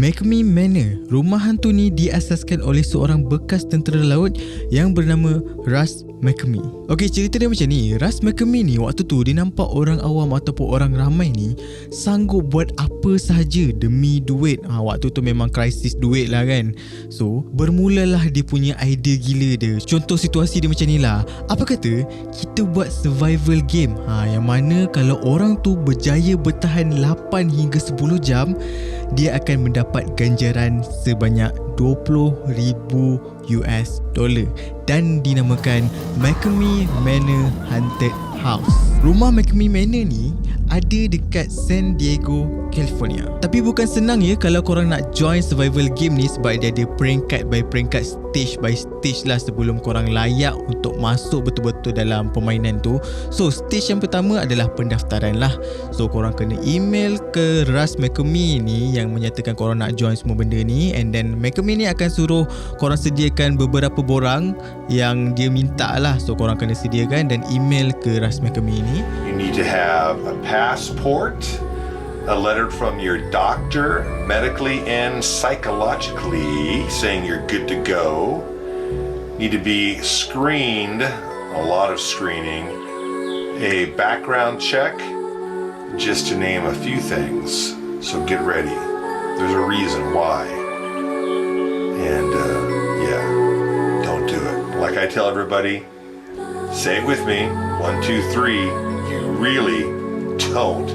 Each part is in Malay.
McMee Manor. Rumah hantu ni diasaskan oleh seorang bekas tentera laut yang bernama Russ McMee. Okey, cerita dia macam ni. Russ McMee ni waktu tu dia nampak orang awam ataupun orang ramai ni sanggup buat apa sahaja demi duit. Waktu tu memang krisis duit lah kan. So, bermulalah dia punya idea gila dia. Contoh situasi dia macam ni lah. Apa kata kita buat survival game yang mana kalau orang tu berjaya bertahan 8 hingga 10 jam, dia akan mendapat ganjaran sebanyak $20,000 dan dinamakan McMee Manor Haunted House. Rumah McMee Manor ni ada dekat San Diego, California. Tapi bukan senang ya kalau korang nak join survival game ni, sebab dia ada peringkat by peringkat, stage by stage lah sebelum korang layak untuk masuk betul-betul dalam permainan tu. So stage yang pertama adalah pendaftaran lah. So korang kena email ke Russ McMee ni yang menyatakan korang nak join semua benda ni, and then McMee ni akan suruh korang sediakan beberapa borang yang dia minta lah. So korang kena sediakan dan email ke Russ McMee ni. You need to have a passport, a letter from your doctor, medically and psychologically, saying you're good to go. Need to be screened, a lot of screening, a background check, just to name a few things. So get ready. There's a reason why. And yeah, don't do it. Like I tell everybody, say it with me, 1, 2, 3, you really don't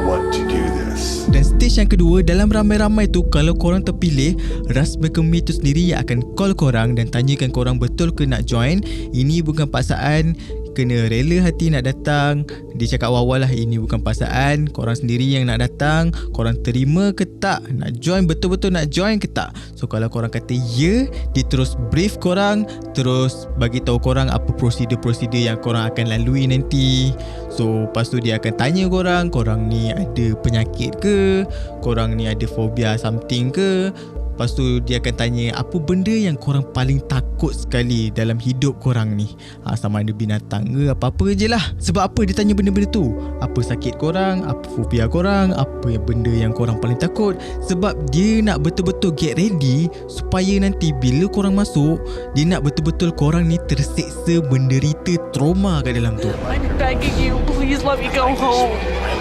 want to do this. Dan stage yang kedua, dalam ramai-ramai tu, kalau korang terpilih, Russ McMee tu sendiri yang akan call korang dan tanyakan korang betul ke nak join. Ini bukan paksaan, kena rela hati nak datang. Dia cakap awal-awal lah, ini bukan paksaan, korang sendiri yang nak datang. Korang terima ke tak, nak join, betul-betul nak join ke tak. So kalau korang kata ya, dia terus brief korang, terus bagi tahu korang apa prosedur-prosedur yang korang akan lalui nanti. So lepas tu dia akan tanya korang, korang ni ada penyakit ke, korang ni ada fobia something ke. Lepas tu dia akan tanya apa benda yang korang paling takut sekali dalam hidup korang ni. Sama ada binatang ke, apa-apa je lah. Sebab apa dia tanya benda-benda tu? Apa sakit korang, apa fobia korang, apa benda yang korang paling takut. Sebab dia nak betul-betul get ready supaya nanti bila korang masuk, dia nak betul-betul korang ni terseksa, menderita trauma kat dalam tu. I'm begging you, please let me go home.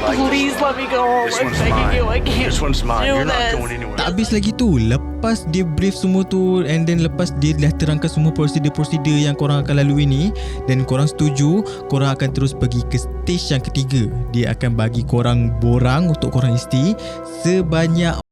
Please let me go home. I'm begging you, I can't This one's mine. do You're not this. going anywhere. Tak habis lagi tu, lepas dia brief semua tu, and then lepas dia dah terangkan semua prosedur-prosedur yang korang akan lalui ni, dan korang setuju, korang akan terus pergi ke stage yang ketiga. Dia akan bagi korang borang untuk korang isti sebanyak